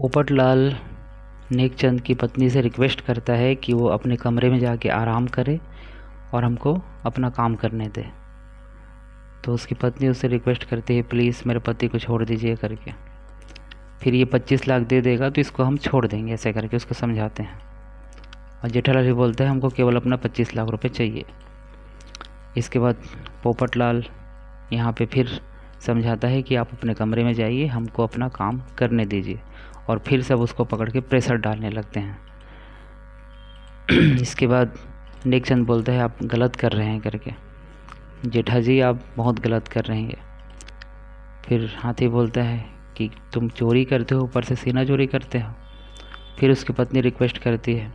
पोपटलाल नेकचंद की पत्नी से रिक्वेस्ट करता है कि वो अपने कमरे में जाके आराम करे और हमको अपना काम करने दे। तो उसकी पत्नी उससे रिक्वेस्ट करती है, प्लीज़ मेरे पति को छोड़ दीजिए करके। फिर ये 25 लाख दे देगा तो इसको हम छोड़ देंगे, ऐसे करके उसको समझाते हैं। और जेठालाल भी बोलता है हमको केवल अपना 25 लाख रुपए चाहिए। इसके बाद पोपटलाल यहाँ पे फिर समझाता है कि आप अपने कमरे में जाइए, हमको अपना काम करने दीजिए। और फिर सब उसको पकड़ के प्रेशर डालने लगते हैं। इसके बाद नेकचंद बोलता है आप गलत कर रहे हैं करके, जेठा जी आप बहुत गलत कर रहे हैं। फिर हाथी बोलता है कि तुम चोरी करते हो, ऊपर से सीना चोरी करते हो। फिर उसकी पत्नी रिक्वेस्ट करती है।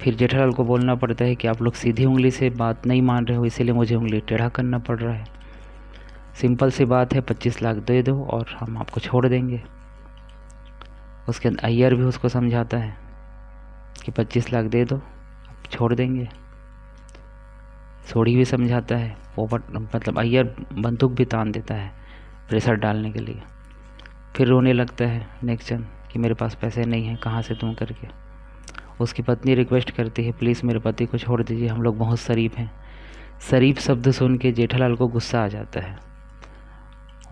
फिर जेठालाल को बोलना पड़ता है कि आप लोग सीधी उंगली से बात नहीं मान रहे हो, इसीलिए मुझे उंगली टेढ़ा करना पड़ रहा है। सिंपल सी बात है, 25 लाख दे दो और हम आपको छोड़ देंगे। उसके बाद अय्यर भी उसको समझाता है कि 25 लाख दे दो, आप छोड़ देंगे। सोढ़ी भी समझाता है, मतलब अय्यर बंदूक भी तान देता है प्रेशर डालने के लिए। फिर रोने लगता है नेकचंद कि मेरे पास पैसे नहीं हैं, कहाँ से दूँ करके। उसकी पत्नी रिक्वेस्ट करती है, प्लीज़ मेरे पति को छोड़ दीजिए, हम लोग बहुत शरीफ हैं। शरीफ शब्द सुन के जेठालाल को गुस्सा आ जाता है।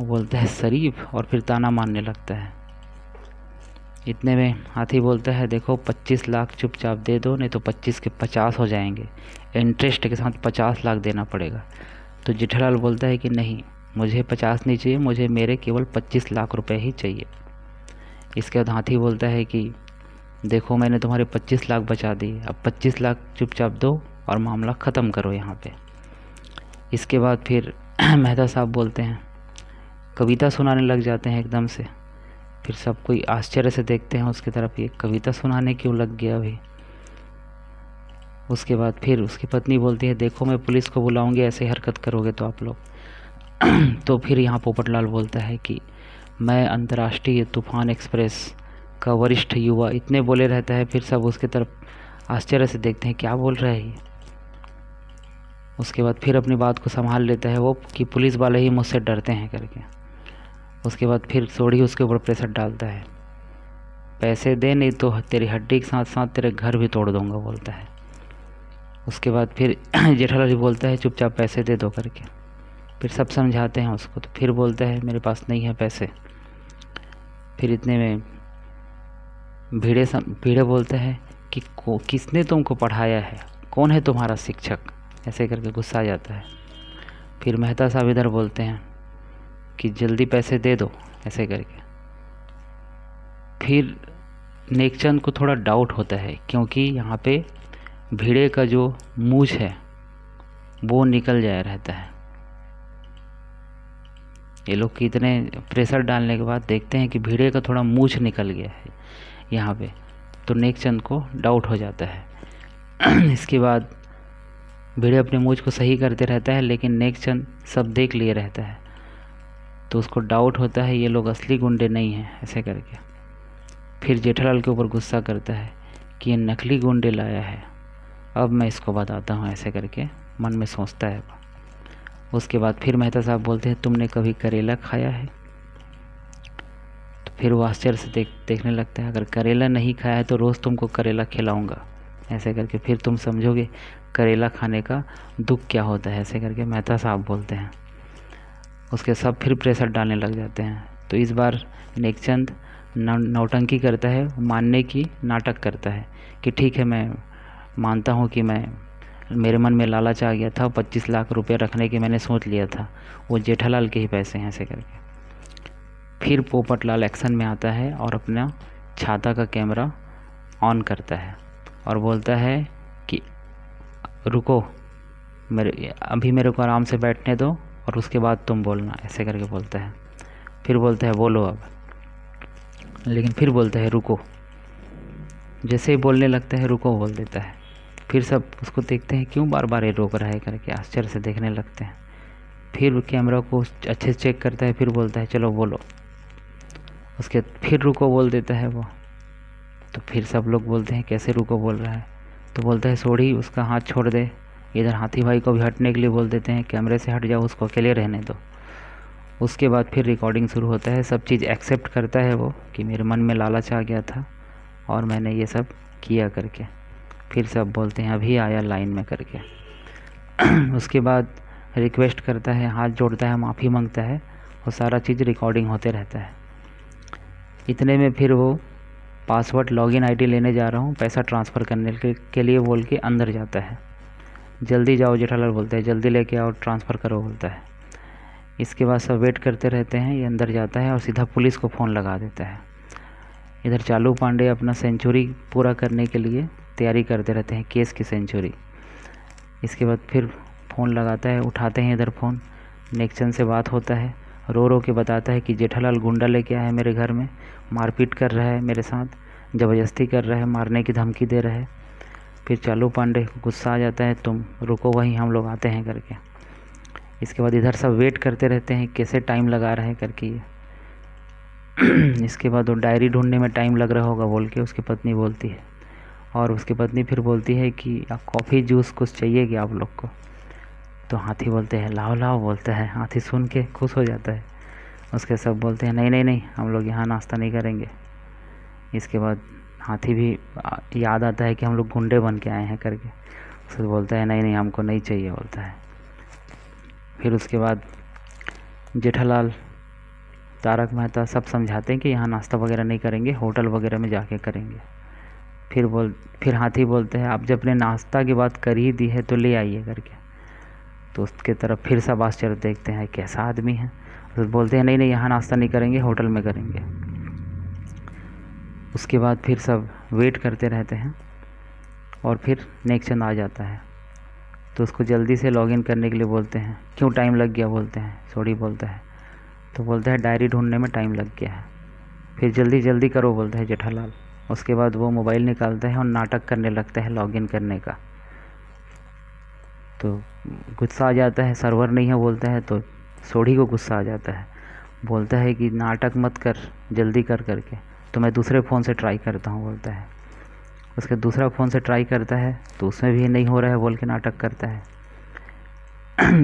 वो बोलता है शरीफ, और फिर ताना मारने लगता है। इतने में हाथी बोलता है, देखो 25 लाख चुपचाप दे दो, नहीं तो 25 के 50 हो जाएंगे, इंटरेस्ट के साथ 50 लाख देना पड़ेगा। तो जेठालाल बोलता है कि नहीं, मुझे 50 नहीं चाहिए, मुझे मेरे केवल 25 लाख रुपए ही चाहिए। इसके बाद हाथी बोलता है कि देखो मैंने तुम्हारे 25 लाख बचा दिए, अब 25 लाख चुपचाप दो और मामला ख़त्म करो यहाँ पे। इसके बाद फिर मेहता साहब बोलते हैं, कविता सुनाने लग जाते हैं एकदम से। फिर सब कोई आश्चर्य से देखते हैं उसकी तरफ, ये कविता सुनाने क्यों लग गया अभी। उसके बाद फिर उसकी पत्नी बोलती है, देखो मैं पुलिस को बुलाऊंगी, ऐसे हरकत करोगे तो आप लोग। तो फिर यहाँ पोपटलाल बोलता है कि मैं अंतर्राष्ट्रीय तूफान एक्सप्रेस का वरिष्ठ युवा, इतने बोले रहता है। फिर सब उसकी तरफ आश्चर्य से देखते हैं, क्या बोल रहा है ये। उसके बाद फिर अपनी बात को संभाल लेता है वो कि पुलिस वाले ही मुझसे डरते हैं करके। उसके बाद फिर सोढ़ी उसके ऊपर प्रेशर डालता है, पैसे दे नहीं तो तेरी हड्डी के साथ साथ तेरे घर भी तोड़ दूंगा, बोलता है। उसके बाद फिर जेठालाल जी बोलता है चुपचाप पैसे दे दो करके। फिर सब समझाते हैं उसको, तो फिर बोलता है मेरे पास नहीं है पैसे। फिर इतने में भीड़े बोलता है कि किसने तुमको पढ़ाया है, कौन है तुम्हारा शिक्षक, ऐसे करके गुस्सा आ जाता है। फिर मेहता साहब इधर बोलते हैं कि जल्दी पैसे दे दो, ऐसे करके। फिर नेकचंद को थोड़ा डाउट होता है, क्योंकि यहाँ पे भीड़े का जो मूंछ है वो निकल जाया रहता है। ये लोग कितने प्रेशर डालने के बाद देखते हैं कि भीड़े का थोड़ा मूंछ निकल गया है यहाँ पे, तो नेकचंद को डाउट हो जाता है। इसके बाद भीड़े अपने मूंछ को सही करते रहता है, लेकिन नेकचंद सब देख लिए रहता है, तो उसको डाउट होता है ये लोग असली गुंडे नहीं हैं, ऐसे करके। फिर जेठालाल के ऊपर गुस्सा करता है कि ये नकली गुंडे लाया है, अब मैं इसको बताता हूँ, ऐसे करके मन में सोचता है। उसके बाद फिर मेहता साहब बोलते हैं, तुमने कभी करेला खाया है? तो फिर वो आश्चर्य से देखने लगता है, अगर करेला नहीं खाया है तो रोज़ तुमको करेला खिलाऊंगा, ऐसे करके फिर तुम समझोगे करेला खाने का दुख क्या होता है, ऐसे करके मेहता साहब बोलते हैं। उसके सब फिर प्रेशर डालने लग जाते हैं। तो इस बार नेकचंद नौटंकी करता है, मानने की नाटक करता है कि ठीक है मैं मानता हूँ कि मेरे मन में लालच आ गया था, 25 लाख रुपए रखने की मैंने सोच लिया था, वो जेठालाल के ही पैसे हैं, ऐसे करके। फिर पोपटलाल एक्शन में आता है और अपना छाता का कैमरा ऑन करता है और बोलता है कि रुको, अभी मेरे को आराम से बैठने दो और उसके बाद तुम बोलना, ऐसे करके बोलता है। फिर बोलता है बोलो अब, लेकिन फिर बोलता है रुको। जैसे ही बोलने लगता है रुको बोल देता है। फिर सब उसको देखते हैं, क्यों बार बार ये रोक रहा है करके, आश्चर्य से देखने लगते हैं। फिर कैमरा को अच्छे से चेक करता है, फिर बोलता है चलो बोलो। उसके फिर रुको बोल देता है वो। तो फिर सब लोग बोलते हैं कैसे रुको बोल रहा है, तो बोलता है सोढ़ी उसका हाथ छोड़ दे। इधर हाथी भाई को भी हटने के लिए बोल देते हैं, कैमरे से हट जाओ, उसको अकेले रहने दो। उसके बाद फिर रिकॉर्डिंग शुरू होता है। सब चीज़ एक्सेप्ट करता है वो कि मेरे मन में लालच आ गया था और मैंने ये सब किया करके। फिर सब बोलते हैं अभी आया लाइन में करके। उसके बाद रिक्वेस्ट करता है, हाथ जोड़ता है, माफ़ी मांगता है और सारा चीज़ रिकॉर्डिंग होते रहता है। इतने में फिर वो पासवर्ड लॉगिन आईडी लेने जा रहा हूँ पैसा ट्रांसफ़र करने के लिए बोल के अंदर जाता है। जल्दी जाओ जेठालाल बोलता है, जल्दी लेके आओ, ट्रांसफ़र करो बोलता है। इसके बाद सब वेट करते रहते हैं। ये अंदर जाता है और सीधा पुलिस को फ़ोन लगा देता है। इधर चालू पांडे अपना सेंचुरी पूरा करने के लिए तैयारी करते रहते हैं, केस की सेंचुरी। इसके बाद फिर फ़ोन लगाता है, उठाते हैं इधर फ़ोन। नेक्सन से बात होता है, रो रो के बताता है कि जेठालाल गुंडा लेके आया है मेरे घर में, मारपीट कर रहा है मेरे साथ, ज़बरदस्ती कर रहा है, मारने की धमकी दे रहा है। फिर चालू पांडे गुस्सा आ जाता है, तुम रुको वहीं, हम लोग आते हैं करके। इसके बाद इधर सब वेट करते रहते हैं, कैसे टाइम लगा रहे हैं करके ये। इसके बाद वो डायरी ढूंढने में टाइम लग रहा होगा बोल के उसकी पत्नी बोलती है। और उसकी पत्नी फिर बोलती है कि कॉफ़ी जूस कुछ चाहिए क्या आप लोग को। तो हाथी बोलते हैं लाओ लाओ बोलता है। हाथी सुन के खुश हो जाता है। उसके सब बोलते हैं नहीं नहीं नहीं, हम लोग यहाँ नाश्ता नहीं करेंगे। इसके बाद हाथी भी याद आता है कि हम लोग गुंडे बन के आए हैं करके। उससे बोलता है नहीं नहीं, हमको नहीं चाहिए बोलता है। फिर उसके बाद जेठालाल, तारक मेहता सब समझाते हैं कि यहाँ नाश्ता वगैरह नहीं करेंगे, होटल वगैरह में जाके करेंगे। फिर हाथी बोलते हैं आप जब अपने नाश्ता की बात कर ही दी है तो ले आइए करके। तो उसके तरफ फिर सब आश्चर्य देखते हैं, कैसा आदमी है। तो बोलते हैं नहीं नहीं, यहाँ नाश्ता नहीं करेंगे, होटल में करेंगे। उसके बाद फिर सब वेट करते रहते हैं और फिर नेक्सन आ जाता है। तो उसको जल्दी से लॉगिन करने के लिए बोलते हैं, क्यों टाइम लग गया बोलते हैं। सॉरी बोलता है। तो बोलता है डायरी ढूंढने में टाइम लग गया है। फिर जल्दी जल्दी करो बोलता है जेठालाल। उसके बाद वो मोबाइल निकालता है और नाटक करने लगता है लॉगिन करने का। तो गुस्सा आ जाता है, सर्वर नहीं है बोलता है। तो सोढ़ी को गुस्सा आ जाता है, बोलता है कि नाटक मत कर, जल्दी कर करके, तो मैं दूसरे फ़ोन से ट्राई करता हूँ बोलता है। उसके दूसरा फ़ोन से ट्राई करता है तो उसमें भी नहीं हो रहा है बोल के नाटक करता है।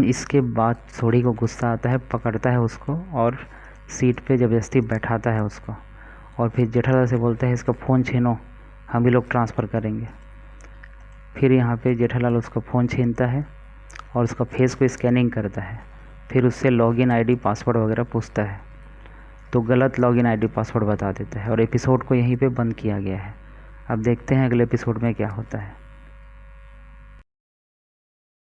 इसके बाद सोढ़ी को गुस्सा आता है, पकड़ता है उसको और सीट पे ज़बरदस्ती बैठाता है उसको। और फिर जेठालाल से बोलता है इसका फ़ोन छीनो, हम ही लोग ट्रांसफ़र करेंगे। फिर यहाँ पे जेठालाल उसका फ़ोन छीनता है और उसका फेस को स्कैनिंग करता है। फिर उससे लॉगिन आईडी पासवर्ड वगैरह पूछता है तो गलत लॉगिन आईडी पासवर्ड बता देता है और एपिसोड को यहीं पे बंद किया गया है। अब देखते हैं अगले एपिसोड में क्या होता है।